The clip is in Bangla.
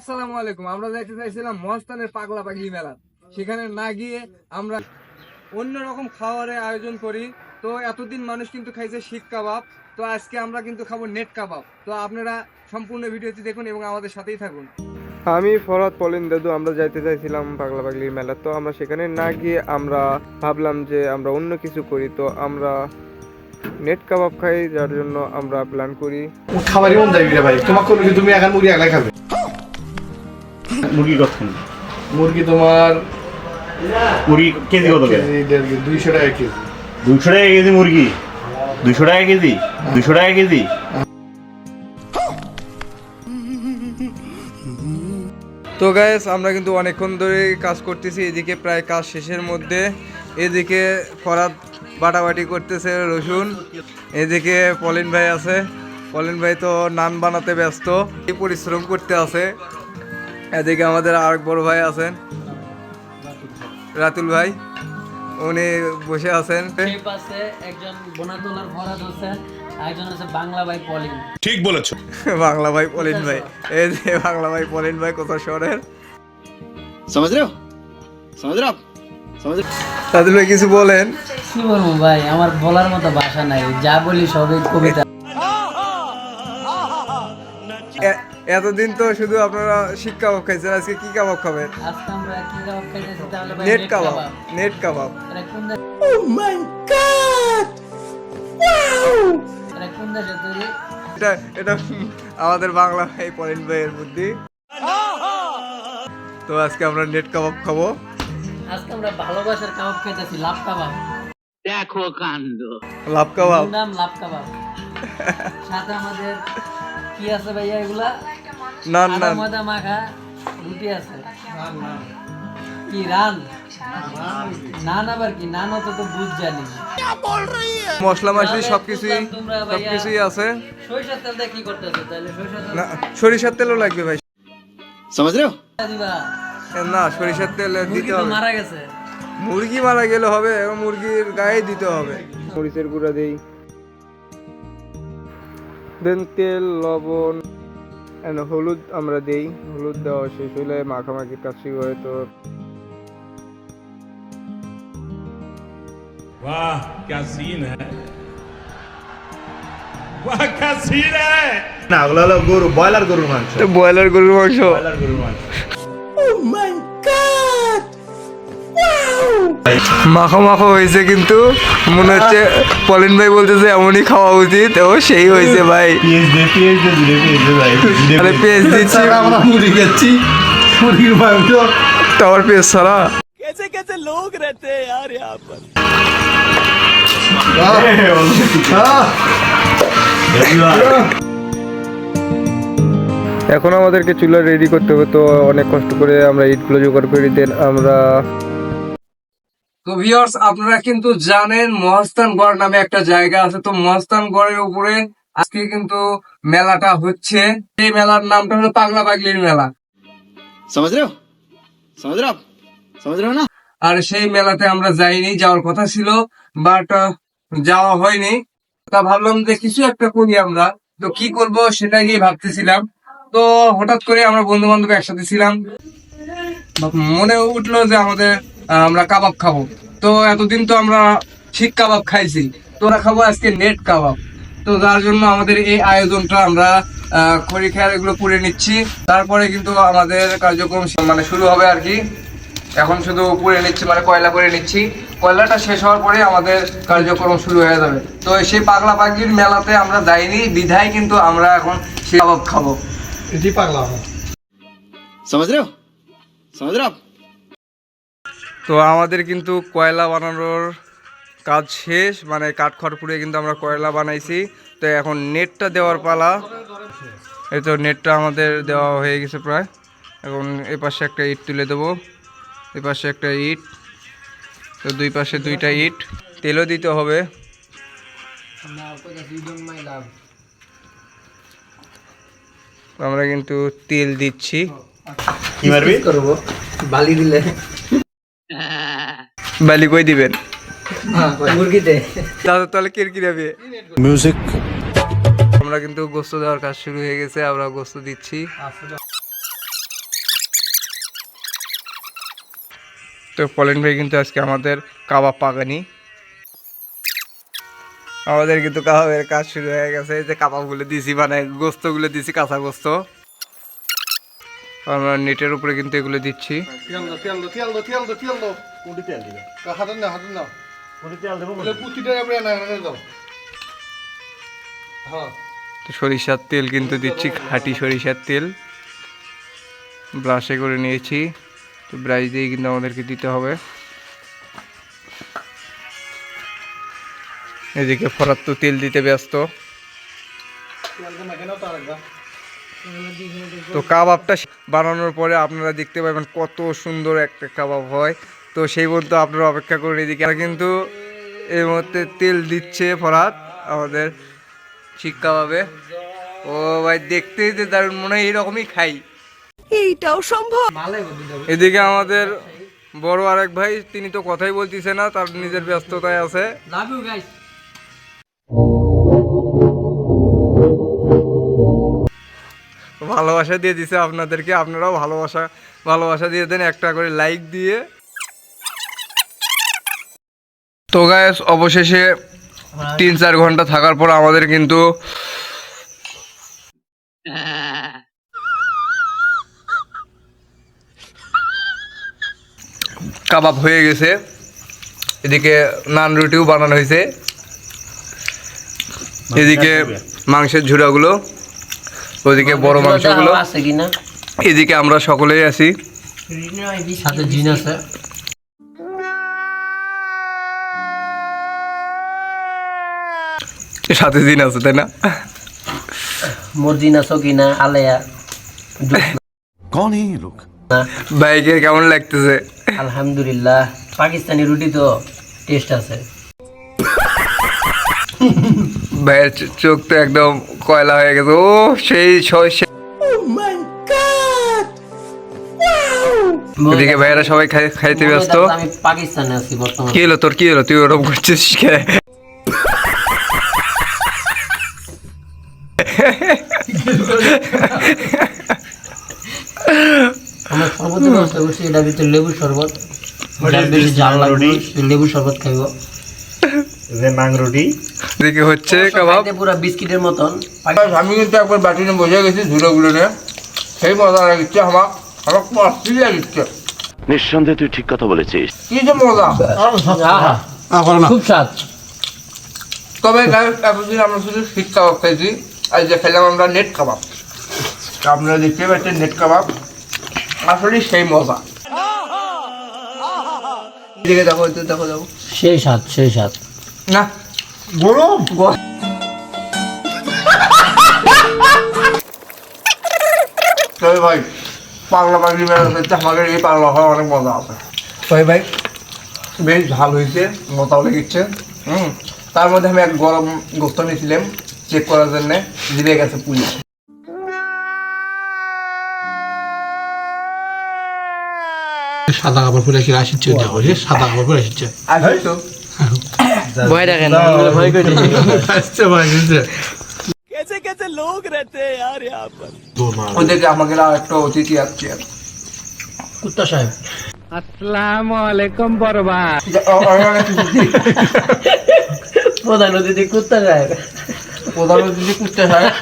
আসসালামু আলাইকুম। আমরা যাইতে চাইছিলাম মহাস্থানের পাগলা পাগলি মেলা। সেখানে না গিয়ে আমরা অন্যরকম খাবারের আয়োজন করি। তো এতদিন মানুষ কিন্তু খাইছে শিক কাবাব, তো আজকে আমরা কিন্তু খাবো নেট কাবাব। তো আপনারা সম্পূর্ণ ভিডিওটি দেখুন এবং আমাদের সাথেই থাকুন। আমি ফরহাদ পলিন দাদু আমরা যাইতে চাইছিলাম পাগলা পাগলির মেলা। তো আমরা সেখানে না গিয়ে আমরা ভাবলাম যে আমরা অন্য কিছু করি। তো আমরা নেট কাবাব খাই, যার জন্য আমরা প্ল্যান করি। খাবারই মন যাবি রে ভাই, তোমার কোনো তুমি এখন মুরগি একলাই খাবে। মুরগি কত? মুরগি তোমার মুরগি কেজি কত? 200 টাকা কেজি। 200 টাকা কেজি মুরগি? 200 টাকা কেজি? 200 টাকা কেজি? তো গাইস, আমরা কিন্তু অনেকক্ষণ ধরে কাজ করতেছি। এদিকে প্রায় কাজ শেষের মধ্যে। এদিকে ফরাদ বাটাবাটি করতেছে রসুন, এদিকে পলিন ভাই আছে। পলিন ভাই তো নান বানাতে ব্যস্ত, এই পরিশ্রম করতে আছে। এদিকে আমাদের আরেক বড় ভাই আছেন, রাতুল ভাই, উনি বসে আছেন। একজন বোনাতলার ফরাদ হোসেন, একজন আছে বাংলা ভাই পলিন। ঠিক বলেছো। বাংলা ভাই পলিন ভাই, এই যে বাংলা ভাই পলিন ভাই কোথা শহরের। समझ रहे हो समझ रहे हो समझ रहे हो। রাতুল ভাই কিছু বলেন। কি বলবো ভাই, আমার বলার মতো ভাষা নাই, যা বলি সবই কবিতা। এতদিন তো শুধু আপনারা শিক কাবাব খাইছেন, আজকে কি কাবাব খাবেন? আজকে আমরা কি কাবাব খাইতেছি তাহলে ভাই? নেট কাবাব। নেট কাবাব। এটা কোন দেশ? ও মাই গড, ওয়াও! এটা কোন দেশে তৈরি? এটা এটা আমাদের বাংলা ভাই পলিন ভাইয়ের বুদ্ধি। তো আজকে আমরা নেট কাবাব খাবো। আজকে আমরা ভালোবাসার কাবাব খাইতেছি, লাভ কাবাব। দেখো কাণ্ড, লাভ কাবাব। নাম লাভ কাবাব। সাথে আমাদের কি আছে ভাইয়া এগুলা? নান নান। ময়দা মাখা রুটি আছে। কি রান? নান আবার কি? নান তো তো বুঝ জানি। মশলা মাছলি সবকিছুই আছে। সরিষার তেল দিয়ে কি করতেছো তাহলে? সরিষার তেল না, সরিষার তেলও লাগবে ভাই। समझ रहे हो দিবা? না, সরিষার তেল মুরগি দিতে তো হবে। মারা গেছে। মুরগি মারা গেলে হবে, এবং মুরগির গায়ে দিতে হবে। মরিচের গুঁড়া দেই, দেন তেল, লবণ এন্ড হলুদ আমরা দেই। হলুদ দেওয়া শেষ হইলে মাখামাখি কাজ শুরু হয়। তো वाह क्या सीन है, वाह क्या सीन है। না, ওগুলো হলো গরু, ব্রয়লার গরুর মাংস। ব্রয়লার গরুর মাংস। ব্রয়লার গরুর মাংস। মাখো মাখো হয়েছে, কিন্তু মনে হচ্ছে পলিন ভাই বলতেছে এমনই খাওয়া উচিত। ও সেই হয়েছে ভাই। পেঁয়াজ দে ভাই। আরে পেঁয়াজ দিচ্ছি, আমরা মুরগি খাচ্ছি, মুরগির মাংস। তারপর পেঁয়াজ ছাড়া। এখন আমাদেরকে চুলা রেডি করতে হবে। তো অনেক কষ্ট করে আমরা ইটগুলো জোগাড় করে দেন আমরা। তো ভিউয়ার্স, আপনারা কিন্তু জানেন মহাস্থানগড় নামে একটা জায়গা আছে। তো মহাস্থানগড়ের উপরে আজকে কিন্তু মেলাটা হচ্ছে। এই মেলার নামটা হলো পাগলা পাগলির মেলা। समझ रहे हो समझ रहे हो समझ रहे हो ना। আর সেই মেলাতে আমরা যাইনি, যাওয়ার কথা ছিল, বাট যাওয়া হয়নি। তা ভাবলাম যে কিছু একটা করি আমরা। তো কি করব সেটা নিয়ে ভাবতেছিলাম। তো হঠাৎ করে আমরা বন্ধু বান্ধব একসাথে ছিলাম, মনে উঠলো যে আমরা কাবাব খাবো। তো এতদিন তো আমরা শিক কাবাব খাইছি, তো ওরা খাবো আজকে নেট কাবাব। তো যার জন্য আমাদের এই আয়োজনটা আমরা খড়ি খেয়ার এগুলো পুড়ে নিচ্ছি। তারপরে কিন্তু আমাদের কার্যক্রম মানে শুরু হবে আর কি। এখন শুধু পুড়ে নিচ্ছি, মানে কয়লা করে নিচ্ছি। কয়লাটা শেষ হওয়ার পরে আমাদের কার্যক্রম শুরু হয়ে যাবে। তো সেই পাগলা পাগলির মেলাতে আমরা যাইনি বিধায় কিন্তু আমরা এখন শিক কাবাব খাবো। এটি পাগলা हो समझ रहे हो समझ रहे हो। তো আমাদের কিন্তু কয়লা বানানোর কাজ শেষ, মানে কাঠখড় পুড়ে কিন্তু আমরা কয়লা বানাইছি। তো এখন নেটটা দেওয়ার পালা। এই তো নেটটা আমাদের দেওয়া হয়ে গেছে প্রায়। এখন এ পাশে একটা ইট তুলে দেবো, এ পাশে একটা ইট, তো দুই পাশে দুইটা ইট। তেলও দিতে হবে। আমরা কিন্তু তেল দিচ্ছি। কি মারবি? করবো বালি দিলে বালি কই দিবেন? মুরগিতে তাহলে কিরকিরাবে মিউজিক। আমরা কিন্তু গোস্ত দেওয়ার কাজ শুরু হয়ে গেছে, আমরা গোস্ত দিচ্ছি। তো পলেন ভাই কিন্তু আজকে আমাদের কাবাব পাকানি, আমাদের কিন্তু কাবাবের কাজ শুরু হয়ে গেছে। এই যে কাবাবগুলো দিছি, মানে গোস্তগুলো দিছি, কাঁচা গোস্ত আমরা নেটের উপরে কিন্তু এগুলো দিচ্ছি। তো সরিষার তেল কিন্তু দিচ্ছি, খাঁটি সরিষার তেল ব্রাশে করে নিয়েছি। তো ব্রাশ দিয়ে কিন্তু আমাদেরকে দিতে হবে। এদিকে ফরাত তো তেল দিতে ব্যস্ত। তো কাবাবটা বানানোর পরে আপনারা দেখতে পাবেন কত সুন্দর একটা কাবাব হয়। তো সেই পর্যন্ত আপনারা অপেক্ষা করুন। এদিকে আর কিন্তু এর মধ্যে তেল দিচ্ছে ফরাত আমাদের শিক কাবাবে। ও ভাই দেখতেই যে দারুণ, মনে হয় এইরকমই খাই। এদিকে আমাদের বড় আরেক ভাই, তিনি তো কথাই বলতেছে না, তার নিজের ব্যস্ততায় আছে। Love you guys. ভালোবাসা দিয়ে দিছে আপনাদেরকে, আপনারাও ভালোবাসা দিয়ে দেন একটা করে লাইক দিয়ে। তো গাইস অবশেষে 3-4 ঘন্টা থাকার পর আমাদের কিন্তু কাবাব হয়ে গেছে। এদিকে নান রুটিও বানানো হয়েছে, এদিকে মাংসের ঝুড়াগুলো, ওদিকে বড় মাংসগুলো, এদিকে আমরা সকলেই আছি। সাথে জিন আছে। সাথে দিন আছে তাই না? মোর জিন আছো কিনা আলেয়া। कौन है ये लोग? বাইকে কেমন লাগতেছে? আলহামদুলিল্লাহ, পাকিস্তানি রুটি তো টেস্ট আছে। ভাইয়ের চোখ তো একদম কয়লা হয়ে গেছে। ও সেই ওদিকে ভাইয়েরা সবাই খাইতে ব্যস্ত। আমি পাকিস্তানে আছি বর্তমানে। কি হলো তোর, কি হলো, তুই ওরকম করছিস কে? আমার শরবতের ব্যবস্থা করছি, এটার ভিতরে লেবুর শরবত। যার বেশি জাল লাগবে সে লেবুর শরবত খাইব। নাং রুটি এদিকে হচ্ছে কাবাব। খাইতে পুরো বিস্কিটের মতন। আমি কিন্তু একবার বাটি নিয়ে বসে গেছি ঝুড়োগুলো নিয়ে, সেই মজা লাগছে আমার খুব অস্থির লাগছে। নিঃসন্দেহে তুই ঠিক কথা বলেছিস। কি যে মজা, খুব স্বাদ। তবে এতদিন আমরা শুধু শিক কাবাব খাইছি, আর যে খেলাম আমরা নেট কাবাব। আপনারা দেখতে পাচ্ছেন নেট কাবাব আসলে সেই মজা। এদিকে দেখো, দেখো দেখো, সেই স্বাদ, সেই স্বাদ। না গরম তবে ভাই পাগলা পাগলি মেলা আমাদের এই পাগলা হওয়ার অনেক মজা আছে। তবে ভাই বেশ ঝাল হয়েছে, মতাও লেগেছে। তার মধ্যে আমি এক গরম গোস্ত নিয়েছিলাম চেক করার জন্য, জিরে গেছে পুলিশ। সাদা কাপড় পরে কি আসিচ্ছে দেখো, সাদা কাপড় পরে আসিচ্ছে। আসছো ভয় দেখেন, ভয় করে আসছে ভাই, বুঝছে? ওদেরকে আমাকে আর একটা অতিথি আসছে। কুত্তা সাহেব। প্রধান অতিথি কুত্তা সাহেব। প্রধান অতিথি কুত্তা সাহেব